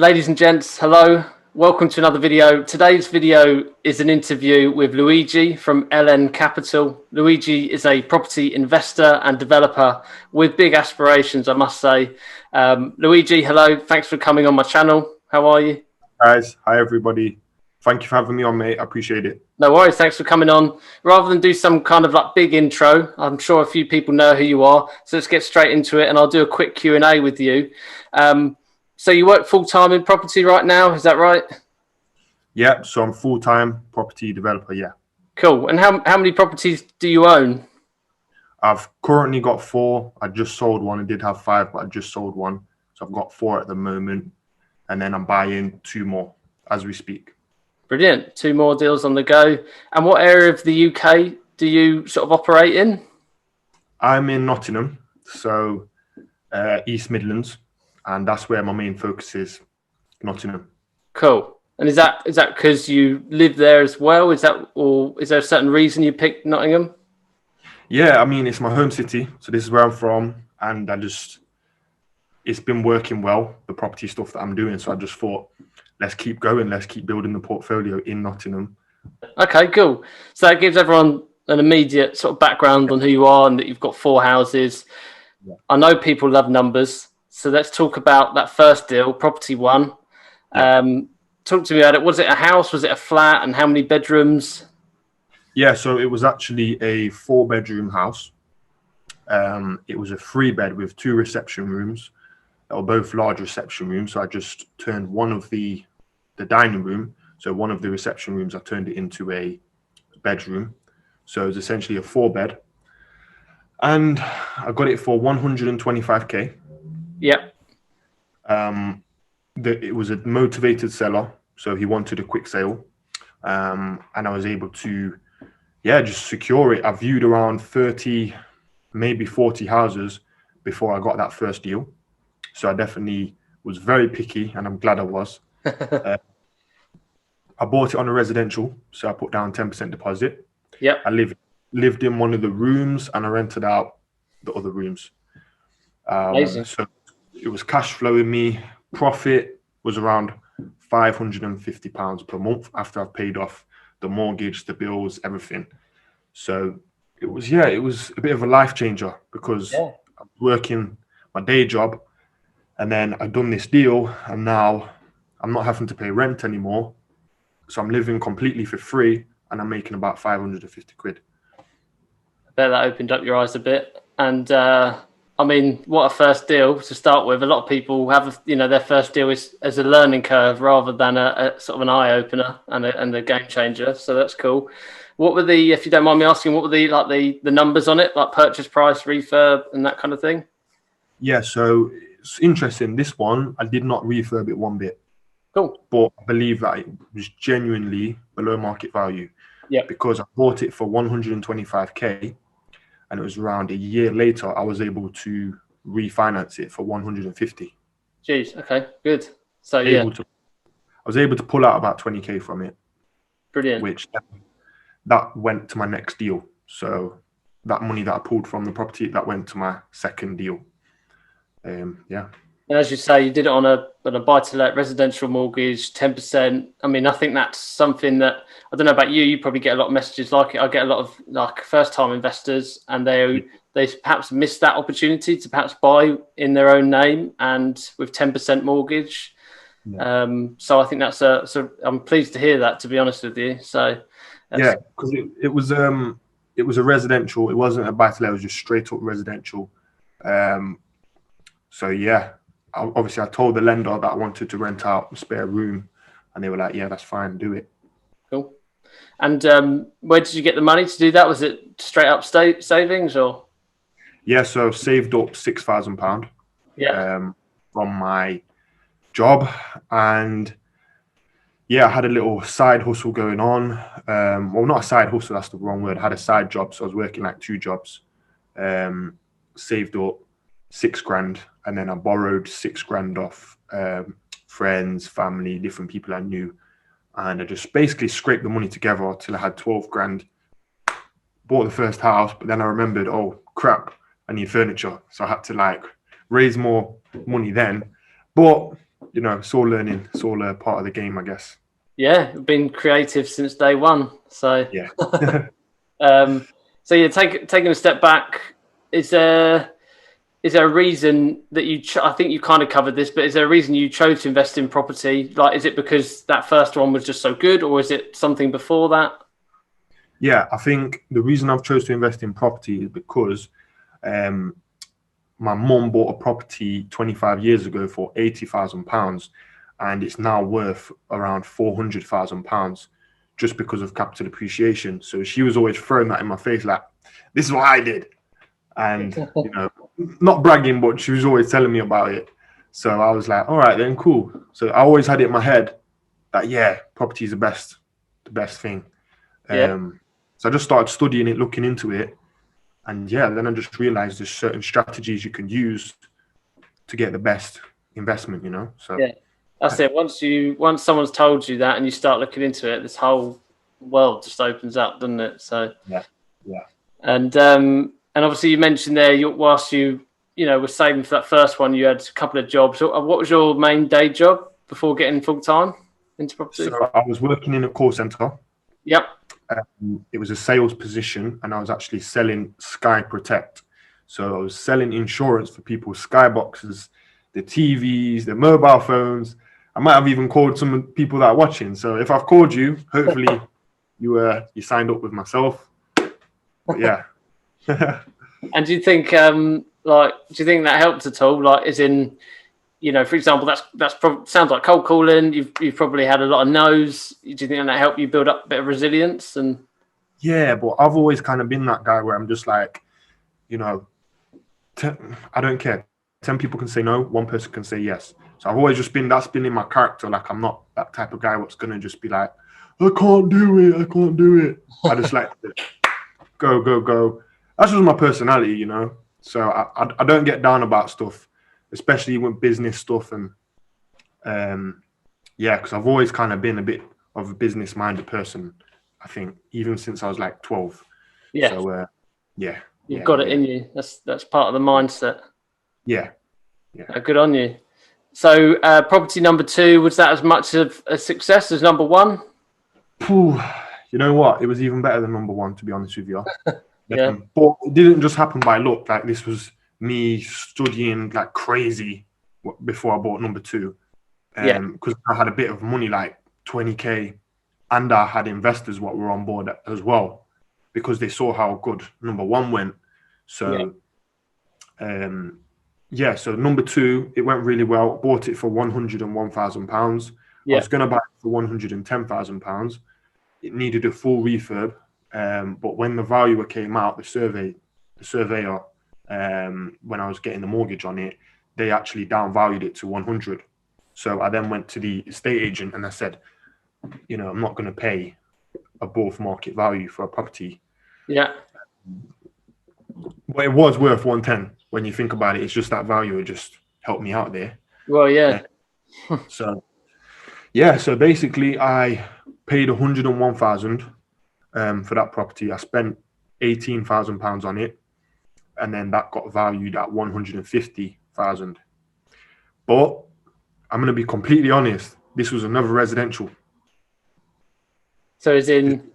Ladies and gents, hello. Welcome to another video. Today's video is an interview with Luigi from LN Capital. Luigi is a property investor and developer with big aspirations, I must say. Luigi, hello. Thanks for coming on my channel. How are you? Guys, hi everybody. Thank you for having me on, mate. I appreciate it. No worries. Thanks for coming on. Rather than do some kind of like big intro, I'm sure a few people know who you are. So let's get straight into it, and I'll do a quick Q&A with you. So you work full-time in property right now, is that right? Yeah, so I'm full-time property developer, yeah. Cool. And how many properties do you own? I've currently got 4. I just sold one. I did have 5, but I just sold one. So I've got 4 at the moment. And then I'm buying 2 more as we speak. Brilliant. 2 more deals on the go. And what area of the UK do you sort of operate in? I'm in Nottingham, so East Midlands. And that's where my main focus is, Nottingham. Cool. And is that because you live there as well? Or is there a certain reason you picked Nottingham? Yeah, I mean, it's my home city. So this is where I'm from. And it's been working well, the property stuff that I'm doing. So I just thought, let's keep going. Let's keep building the portfolio in Nottingham. Okay, cool. So that gives everyone an immediate sort of background on who you are and that you've got 4 houses. Yeah. I know people love numbers. So let's talk about that first deal, property 1. Yeah. Talk to me about it. Was it a house? Was it a flat? And how many bedrooms? Yeah, so it was actually a 4-bedroom house. It was a 3-bed with 2 reception rooms. They were both large reception rooms. So I just turned one of the dining room. So one of the reception rooms, I turned it into a bedroom. So it was essentially a 4-bed. And I got it for 125k. Yep. It was a motivated seller, so he wanted a quick sale, and I was able to, just secure it. I viewed around 30, maybe 40 houses before I got that first deal. So I definitely was very picky, and I'm glad I was. I bought it on a residential, so I put down 10% deposit. Yeah. I lived in one of the rooms, and I rented out the other rooms. Amazing. So it was cash flowing me. Profit was around £550 per month after I've paid off the mortgage, the bills, everything. So it was a bit of a life changer because I was working my day job and then I'd done this deal and now I'm not having to pay rent anymore. So I'm living completely for free and I'm making about 550 quid. I bet that opened up your eyes a bit. And I mean, what a first deal to start with. A lot of people have, their first deal is as a learning curve rather than a sort of an eye opener and a game changer. So that's cool. What were if you don't mind me asking, what were the numbers on it, like purchase price, refurb, and that kind of thing? Yeah, so it's interesting. This one, I did not refurb it one bit. Cool. But I believe that it was genuinely below market value. Yeah. Because I bought it for 125k. And it was around a year later, I was able to refinance it for 150. Jeez. Okay. Good. So I was able to pull out about 20k from it. Brilliant. Which that went to my next deal. So that money that I pulled from the property, that went to my second deal. And as you say, you did it on a buy-to-let residential mortgage, 10%. I mean, I think that's something that, I don't know about you, you probably get a lot of messages like it. I get a lot of like first-time investors and they perhaps miss that opportunity to perhaps buy in their own name and with 10% mortgage. Yeah. So I think that's I'm pleased to hear that, to be honest with you. So yeah, because it was a residential. It wasn't a buy-to-let. It was just straight up residential. So yeah. Obviously, I told the lender that I wanted to rent out a spare room, and they were like, "Yeah, that's fine, do it." Cool. And where did you get the money to do that? Was it straight up savings, or? Yeah, so I've saved up £6,000. Yeah. From my job, and yeah, I had a little side hustle going on. Well, not a side hustle, that's the wrong word. I had a side job, so I was working like 2 jobs. Saved up £6,000, and then I borrowed £6,000 off friends, family, different people I knew, and I just basically scraped the money together till I had £12,000. Bought the first house, but then I remembered, oh crap, I need furniture, so I had to like raise more money then. But you know, it's all learning. It's all a part of the game, I guess. Yeah, been creative since day one. So, Yeah. um, so yeah, taking a step back, is there a reason that I think you kind of covered this, but is there a reason you chose to invest in property? Like, is it because that first one was just so good, or is it something before that? Yeah, I think the reason I've chose to invest in property is because um, my mum bought a property 25 years ago for £80,000, and it's now worth around £400,000 just because of capital appreciation. So she was always throwing that in my face, like, this is what I did. And, you know, not bragging, but she was always telling me about it. So I was like, all right, then cool. So I always had it in my head that, yeah, property is the best thing. Yeah, So I just started studying it, looking into it. And yeah, then I just realized there's certain strategies you can use to get the best investment, you know? So yeah, that's it. Once someone's told you that and you start looking into it, this whole world just opens up, doesn't it? So yeah, yeah. and obviously you mentioned there, whilst you know were saving for that first one, you had a couple of jobs. So what was your main day job before getting full time into property? So I was working in a call center. Yep. It was a sales position, and I was actually selling Sky Protect. So I was selling insurance for people's skyboxes, the TVs, the mobile phones. I might have even called some people that are watching. So if I've called you, hopefully you signed up with myself. But yeah. And do you think that helped at all? Like, as in, you know, for example, sounds like cold calling. You've probably had a lot of no's. Do you think that helped you build up a bit of resilience? And Yeah, but I've always kind of been that guy where I'm just like, you know, I don't care. 10 people can say no, one person can say yes. So I've always just been, that's been in my character. Like, I'm not that type of guy what's going to just be like, I can't do it. I can't do it. I just like to go, go, go. That's just my personality, you know? So I don't get down about stuff, especially with business stuff. And yeah, because I've always kind of been a bit of a business minded person, I think, even since I was like 12. yeah, So yeah. you've Yeah, got it yeah. in you. That's part of the mindset. Yeah. Good on you. So, property number 2, was that as much of a success as number 1? Phew, you know what? It was even better than number one, to be honest with you. Yeah, But it didn't just happen by luck. Like, this was me studying like crazy before I bought number 2. yeah, Because I had a bit of money, like 20K, and I had investors what were on board as well, because they saw how good number 1 went. So yeah, so number 2, it went really well. Bought it for £101,000. I yeah, was going to buy it for £110,000. It needed a full refurb, but when the valuer came out, the surveyor, when I was getting the mortgage on it, they actually downvalued it to 100. So I then went to the estate agent and I said, you know, I'm not going to pay above market value for a property. yeah. But it was worth 110 when you think about it. It's just that valuer just helped me out there. Well, yeah, So yeah, so basically I paid 101,000 for that property. I spent £18,000 on it, and then that got valued at 150,000. But I'm going to be completely honest. This was another residential. so as in,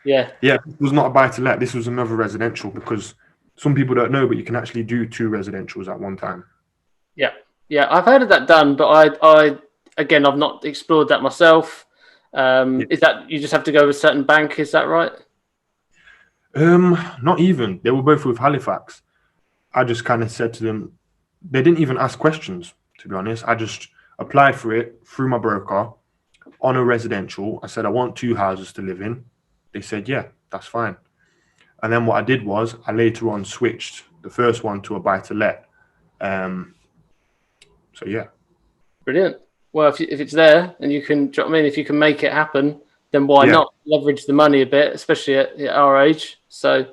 yeah, Yeah, it was not a buy to let. This was another residential, because some people don't know, but you can actually do 2 residentials at one time. yeah, yeah. I've heard of that done, but I again, I've not explored that myself. Yeah. Is that you just have to go with a certain bank? Is that right? Not even. They were both with Halifax. I just kind of said to them, they didn't even ask questions, to be honest. I just applied for it through my broker on a residential. I said, I want 2 houses to live in. They said, yeah, that's fine. And then what I did was I later on switched the first one to a buy to let. So yeah. Brilliant. Well, if it's there and you can, do you know what I mean? If you can make it happen, then why Yeah. not leverage the money a bit, especially at our age? So,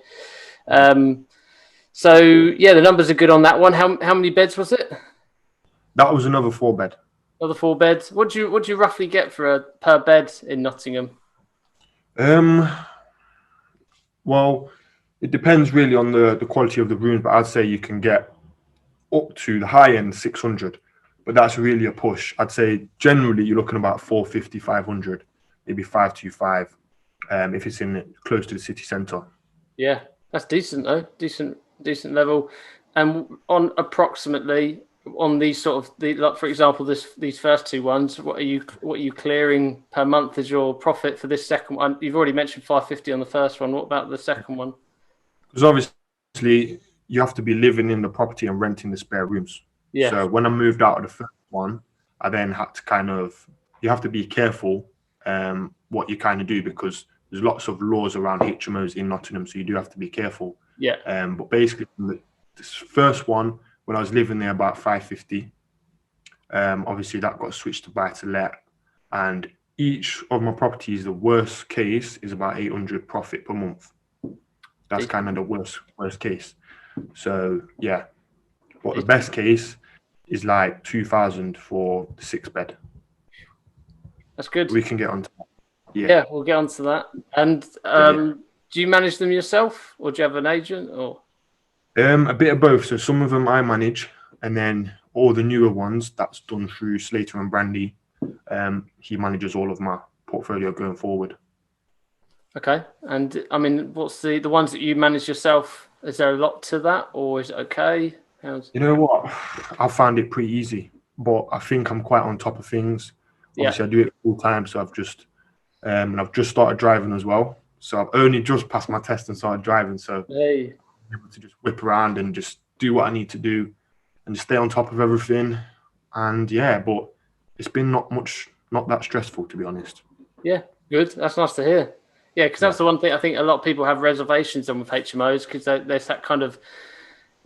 um, so yeah, the numbers are good on that one. How many beds was it? That was another 4 bed. Another 4 beds. What do you roughly get for a per bed in Nottingham? Um, well, it depends really on the quality of the rooms, but I'd say you can get up to the high end 600. but that's really a push. I'd say generally you're looking about 450, 500, maybe 525, if it's in close to the city centre. Yeah, that's decent though. Decent level. And on approximately on these sort of like for example, these first two ones, what are you clearing per month as your profit for this second one? You've already mentioned 550 on the first one. What about the second one? Because obviously you have to be living in the property and renting the spare rooms. Yeah, So when I moved out of the first one, I then had to you have to be careful what you kind of do, because there's lots of laws around HMOs in Nottingham, so you do have to be careful. yeah, But basically, this first one, when I was living there, about 550. Obviously, that got switched to buy to let, and each of my properties, the worst case is about 800 profit per month. That's kind of the worst case. So yeah, but the best case is like 2,000 for the 6 bed. that's good. We can get on to that. Yeah, we'll get on to that. And do you manage them yourself, or do you have an agent, or? A bit of both. So some of them I manage, and then all the newer ones that's done through Slater and Brandy. He manages all of my portfolio going forward. Okay, and I mean, what's the ones that you manage yourself? Is there a lot to that, or is it okay? You know what? I found it pretty easy, but I think I'm quite on top of things. Obviously, I do it full time, so and I've just started driving as well. So I've only just passed my test and started driving. So Hey. I'm able to just whip around and just do what I need to do and just stay on top of everything. And yeah, but it's been not that stressful, to be honest. Yeah, good. That's nice to hear. Yeah, because that's the one thing I think a lot of people have reservations on with HMOs, because there's that kind of,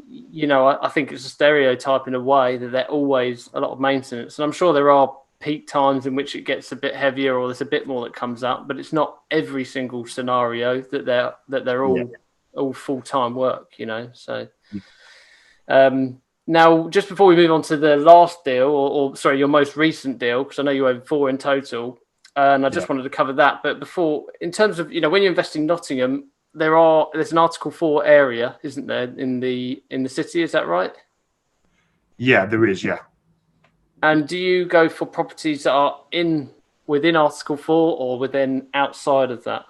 I think it's a stereotype in a way that they're always a lot of maintenance. And I'm sure there are peak times in which it gets a bit heavier or there's a bit more that comes up, but it's not every single scenario that they're all full-time work, So now, just before we move on to the last deal, or sorry, your most recent deal, because I know you had 4 in total, and I just wanted to cover that. But before, in terms of when you invest in Nottingham, there's an Article 4 area, isn't there, in the city? Is that right? Yeah, there is. Yeah. And do you go for properties that are within Article 4 or within outside of that?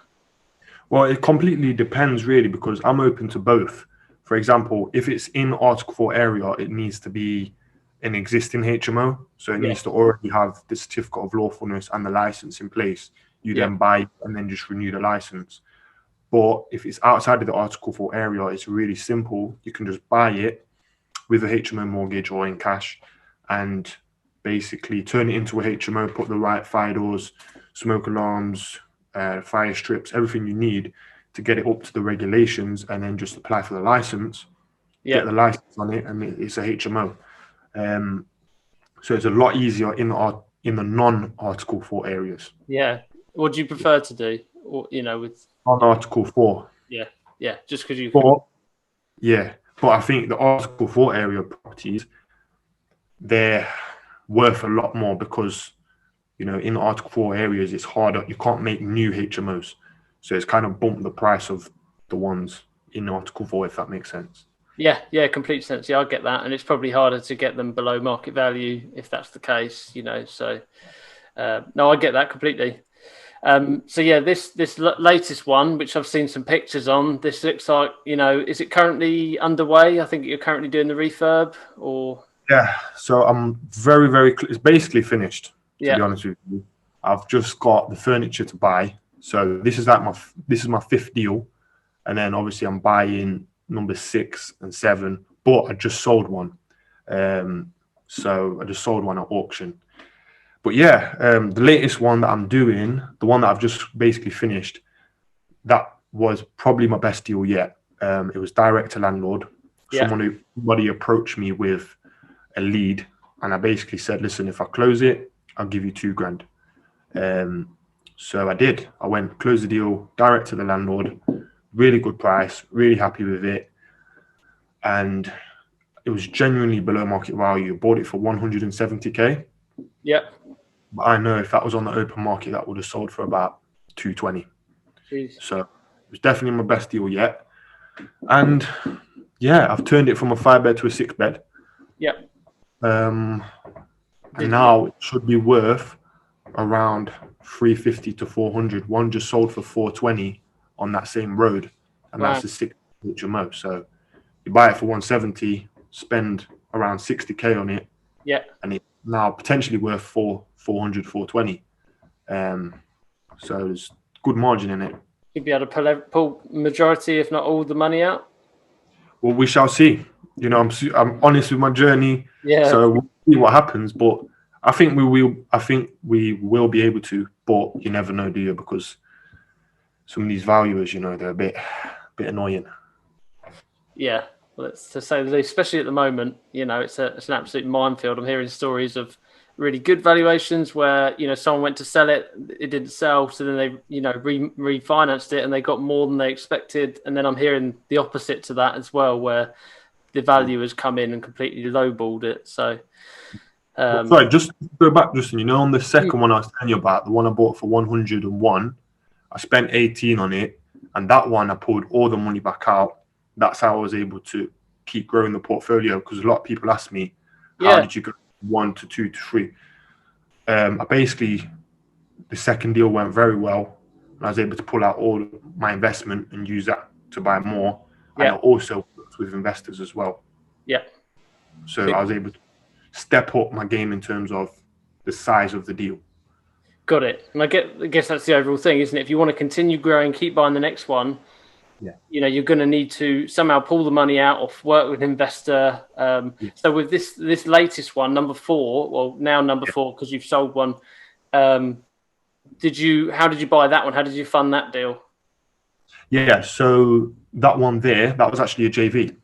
Well, it completely depends, really, because I'm open to both. For example, if it's in Article 4 area, it needs to be an existing HMO. So it needs to already have the certificate of lawfulness and the license in place. You then buy and then just renew the license. But if it's outside of the Article 4 area, it's really simple. You can just buy it with a HMO mortgage or in cash and basically turn it into a HMO, put the right fire doors, smoke alarms, fire strips, everything you need to get it up to the regulations, and then just apply for the license, get the license on it, and it's a HMO. So it's a lot easier in the non-Article 4 areas. Yeah. What do you prefer to do? Or, with Non-Article 4. Yeah, just because you. But I think the Article 4 area properties, they're worth a lot more because in Article 4 areas, it's harder. You can't make new HMOs. So it's kind of bumped the price of the ones in Article 4, if that makes sense. Yeah, complete sense. Yeah, I get that. And it's probably harder to get them below market value if that's the case, So, no, I get that completely. So, yeah, this latest one, which I've seen some pictures on, this looks like, is it currently underway? I think you're currently doing the refurb or... Yeah, so I'm very, it's basically finished. To be honest with you, I've just got the furniture to buy. So this is my 5th deal, and then obviously I'm buying number 6 and 7. But I just sold one, so I just sold one at auction. But yeah, the latest one that I'm doing, the one that I've just basically finished, that was probably my best deal yet. It was direct to landlord. Somebody approached me with a lead, and I basically said, listen, if I close it, I'll give you £2,000. So I did. I went, closed the deal, direct to the landlord, really good price, really happy with it. And it was genuinely below market value. Bought it for 170k. Yeah. But I know if that was on the open market, that would have sold for about 220. Jeez. So it was definitely my best deal yet. And yeah, I've turned it from a 5-bed to a 6-bed. Yeah. and now it should be worth around 350 to 400. One just sold for 420 on that same road, and Wow. that's the 6 HMO. So you buy it for 170, spend around 60k on it, Yeah. and it's now potentially worth 400, 420. So there's good margin in it. You'd be able to pull majority, if not all, the money out. Well, we shall see. You know, I'm honest with my journey, Yeah. so we'll see what happens. But I think we will. I think we will be able to. But you never know, do you? Because some of these valuers, you know, they're a bit annoying. Yeah. Well, it's to say the least, especially at the moment. You know, it's an absolute minefield. I'm hearing stories of really good valuations where, you know, someone went to sell it, it didn't sell, so then they, you know, refinanced it and they got more than they expected. And then I'm hearing the opposite to that as well, where the value has come in and completely lowballed it. So, sorry, just go back, Justin. You know, on the second one I was telling you about, the one I bought for 101, I spent 18 on it, and that one I pulled all the money back out. That's how I was able to keep growing the portfolio, because a lot of people ask me, how did you go from 1 to 2 to 3? I basically, the second deal went very well, and I was able to pull out all my investment and use that to buy more. And I also worked with investors as well. Yeah. So I was able to step up my game in terms of the size of the deal. Got it. And I guess that's the overall thing, isn't it? If you want to continue growing, keep buying the next one, you know, you're going to need to somehow pull the money out or work with an investor. So with this latest one, number 4, well, now number 4, because you've sold one, how did you buy that one? How did you fund that deal? Yeah, so that one there, that was actually a JV.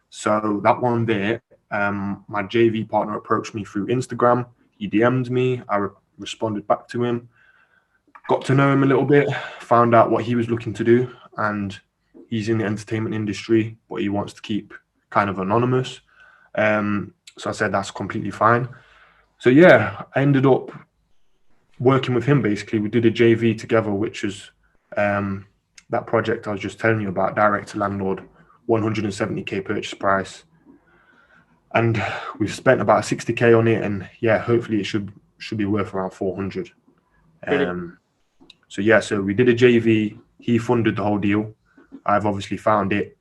So that one there, my JV partner approached me through Instagram. He DM'd me. I responded back to him. Got to know him a little bit, found out what he was looking to do, and he's in the entertainment industry, but he wants to keep kind of anonymous. So I said that's completely fine. So yeah, I ended up working with him. Basically, we did a JV together, which is that project I was just telling you about, direct to landlord, 170k purchase price, and we've spent about 60k on it, and yeah, hopefully it should be worth around 400. So yeah, so we did a JV. He funded the whole deal. I've obviously found it.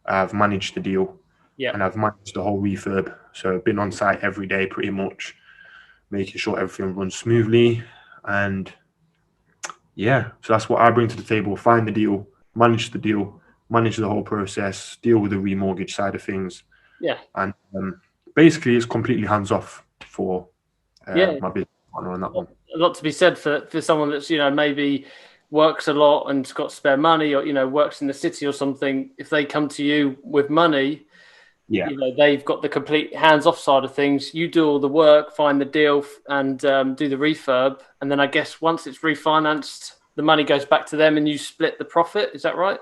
I've managed the deal, and I've managed the whole refurb. So I've been on site every day, pretty much, making sure everything runs smoothly. And yeah, so that's what I bring to the table: find the deal, manage the whole process, deal with the remortgage side of things. Yeah, and basically, it's completely hands off for my business partner on that one. A lot to be said for someone that's, you know, maybe works a lot and's got spare money, or, you know, works in the city or something. If they come to you with money, you know, they've got the complete hands-off side of things. You do all the work, find the deal, and do the refurb, and then I guess once it's refinanced, the money goes back to them, and you split the profit. Is that right?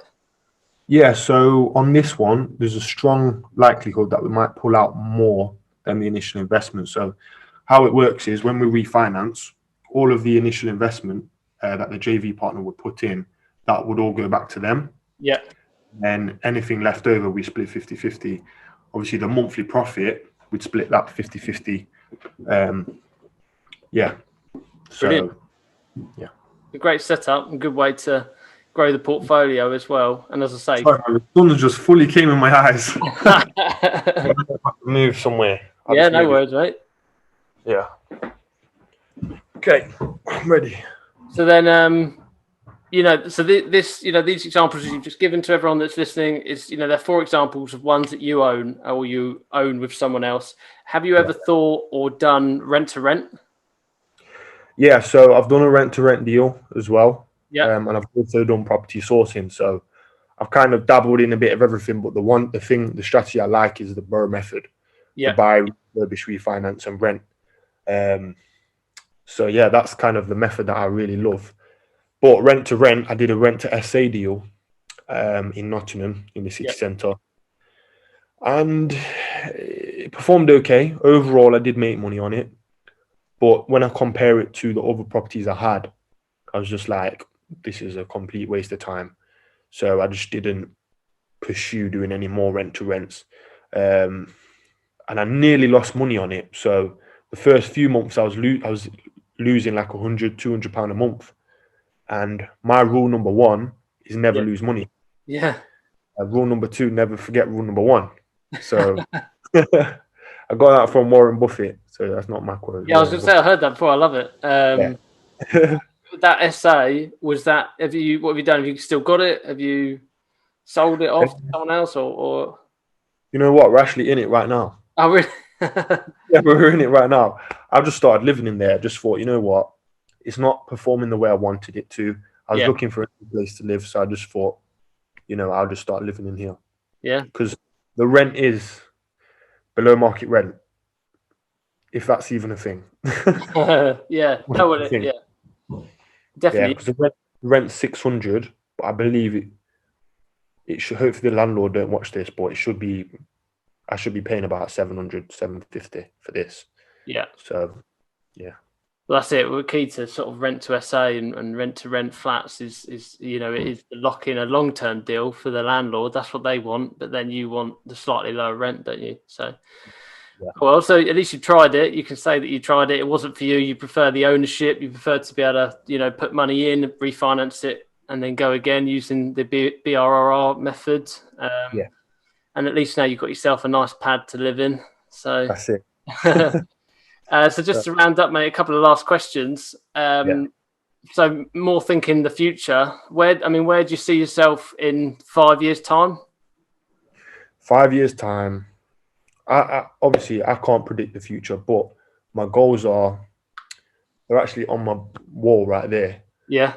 Yeah. So on this one, there's a strong likelihood that we might pull out more than the initial investment. So how it works is when we refinance, all of the initial investment that the JV partner would put in, that would all go back to them. Yeah. And anything left over, we split 50-50. Obviously, the monthly profit, we'd split that 50-50. Yeah. Brilliant. So, yeah. A great setup, a good way to grow the portfolio as well. And as I say, sorry, the sun just fully came in my eyes. Move somewhere. Yeah, no worries, mate. Yeah. Okay, I'm ready. So then, you know, so this, you know, these examples you've just given to everyone that's listening is, you know, they're 4 examples of ones that you own or you own with someone else. Have you ever thought or done rent to rent? Yeah, so I've done a rent to rent deal as well. Yeah. And I've also done property sourcing. So I've kind of dabbled in a bit of everything, but the strategy I like is the BRRRR method. Yeah. To buy, refurbish, refinance, and rent. So yeah, that's kind of the method that I really love. But rent to rent, I did a rent to SA deal in Nottingham in the city centre, and it performed okay. Overall, I did make money on it, but when I compare it to the other properties I had, I was just like, this is a complete waste of time. So I just didn't pursue doing any more rent to rents, and I nearly lost money on it. So the first few months I was losing like 100, £200 a month. And my rule number one is never lose money. Yeah. Rule number two, never forget rule number one. So I got that from Warren Buffett. So that's not my quote. Yeah, I was going to say, I heard that before. I love it. Yeah. That essay, was that, what have you done? Have you still got it? Have you sold it off to someone else or? You know what? We're actually in it right now. Oh, really? Yeah, we're in it right now. I've just started living in there. Just thought, you know what? It's not performing the way I wanted it to. I was looking for a place to live. So I just thought, I'll just start living in here. Yeah. Because the rent is below market rent. If that's even a thing. Yeah. No, yeah. Definitely. Yeah, because the rent's 600, but I believe it should, hopefully the landlord don't watch this, but I should be paying about 700, 750 for this. Yeah. So, yeah. Well, that's it. We're key to sort of rent to SA and rent to rent flats is it is lock in a long term deal for the landlord. That's what they want, but then you want the slightly lower rent, don't you? So, well, so at least you tried it. You can say that you tried it. It wasn't for you. You prefer the ownership. You prefer to be able to put money in, refinance it, and then go again using the BRRR method. And at least now you've got yourself a nice pad to live in. So that's it. So just to round up, mate, a couple of last questions. So more thinking the future. Where do you see yourself in 5 years' time? 5 years' time. I obviously I can't predict the future, but my goals they're actually on my wall right there. Yeah.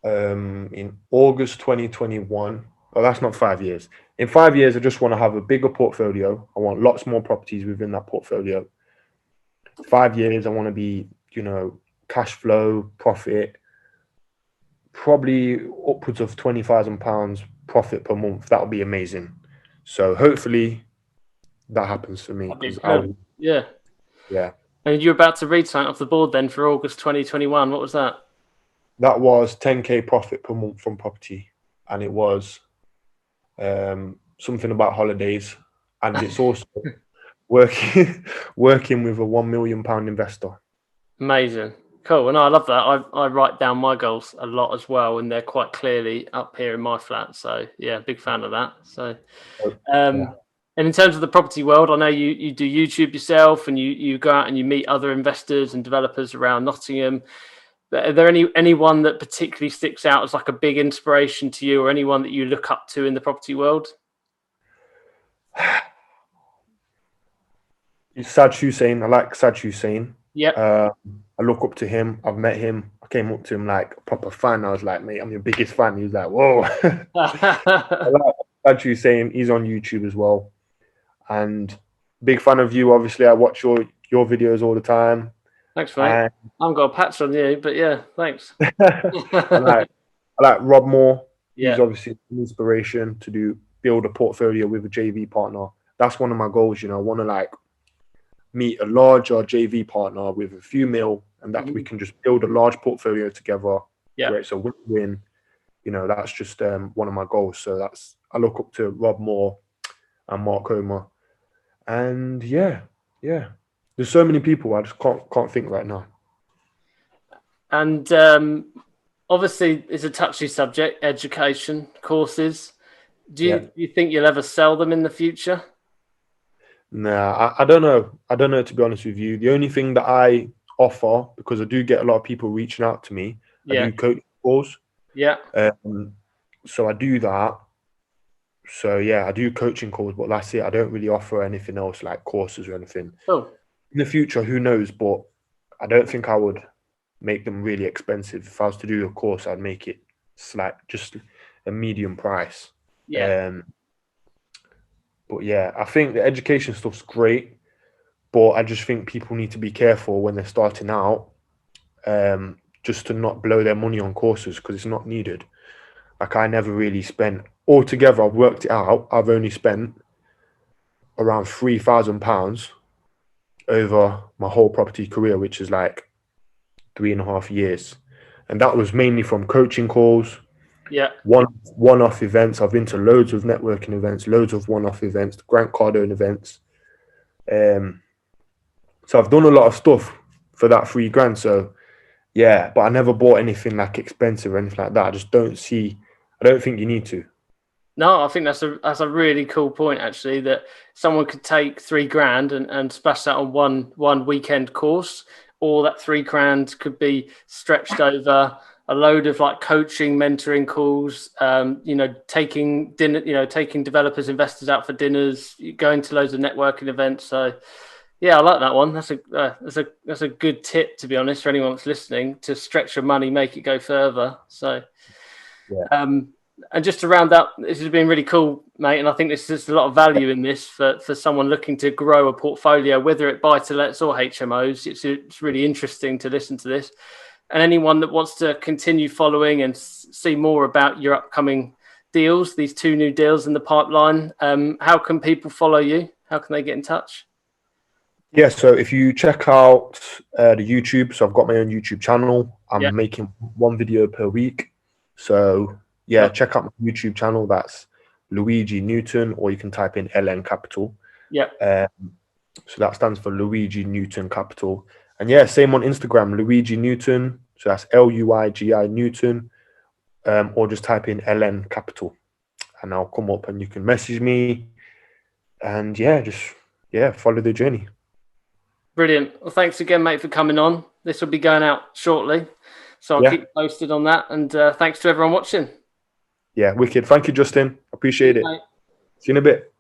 In August 2021. Oh, that's not 5 years. In 5 years, I just want to have a bigger portfolio. I want lots more properties within that portfolio. 5 years, I want to be, cash flow, profit, probably upwards of £20,000 profit per month. That would be amazing. So hopefully that happens for me. Yeah. Yeah. And you're about to read something off the board then for August 2021. What was that? That was 10K profit per month from property. And it was something about holidays. And it's also working with a £1 million investor. Amazing. Cool. And I love that. I write down my goals a lot as well, and they're quite clearly up here in my flat. So yeah, big fan of that. So and in terms of the property world, I know you do YouTube yourself, and you go out and you meet other investors and developers around Nottingham. But are there anyone that particularly sticks out as like a big inspiration to you, or anyone that you look up to in the property world? Sad Hussein. I like Sad Hussein. Yeah. I look up to him. I've met him. I came up to him like a proper fan. I was like, mate, I'm your biggest fan. He was like, whoa. I like Sad Hussein. He's on YouTube as well. And big fan of you. Obviously, I watch your videos all the time. Thanks, mate. I haven't got a patch on you, but yeah, thanks. I like Rob Moore. Yeah. He's obviously an inspiration to build a portfolio with a JV partner. That's one of my goals. I want to meet a larger JV partner with a few mil, and that we can just build a large portfolio together. Yeah. Where it's a win-win. That's just one of my goals. So I look up to Rob Moore and Mark Homer. And yeah. There's so many people I just can't think right now. And obviously, it's a touchy subject, education courses. Do you think you'll ever sell them in the future? Nah, I don't know. I don't know, to be honest with you. The only thing that I offer, because I do get a lot of people reaching out to me, I do coaching calls. Yeah. So I do that. So yeah, I do coaching calls, but that's it. I don't really offer anything else like courses or anything. Oh. In the future, who knows? But I don't think I would make them really expensive. If I was to do a course, I'd make it just a medium price. Yeah. But yeah, I think the education stuff's great, but I just think people need to be careful when they're starting out, just to not blow their money on courses, because it's not needed. Like, I never really spent altogether. I've worked it out. I've only spent around £3,000 over my whole property career, which is like 3.5 years, and that was mainly from coaching calls. Yeah. One-off events. I've been to loads of networking events, loads of one-off events, Grant Cardone events, So I've done a lot of stuff for that 3 grand. So yeah, but I never bought anything like expensive or anything like that. I just don't see. I don't think you need to. No, I think that's a really cool point actually, that someone could take 3 grand and splash that on one weekend course, or that 3 grand could be stretched over a load of like coaching, mentoring calls, taking dinner, taking developers, investors out for dinners, going to loads of networking events. So yeah, I like that one. That's a good tip, to be honest, for anyone that's listening, to stretch your money, make it go further. So Yeah. and just to round up, this has been really cool, mate. And I think there's a lot of value in this for someone looking to grow a portfolio, whether it buy to lets or HMOs. It's really interesting to listen to this. And anyone that wants to continue following and see more about your upcoming deals, these 2 new deals in the pipeline, how can people follow you? How can they get in touch? Yeah, so if you check out the YouTube, so I've got my own YouTube channel. Yeah. I'm making 1 video per week. So yeah, Yep. check out my YouTube channel. That's Luigi Newton, or you can type in LN Capital. Yeah. So that stands for Luigi Newton Capital. And yeah, same on Instagram, Luigi Newton. So that's Luigi Newton, or just type in LN Capital, and I'll come up and you can message me. And yeah, just follow the journey. Brilliant. Well, thanks again, mate, for coming on. This will be going out shortly, so I'll keep you posted on that. And thanks to everyone watching. Yeah, wicked. Thank you, Justin. Appreciate it. Mate. See you in a bit.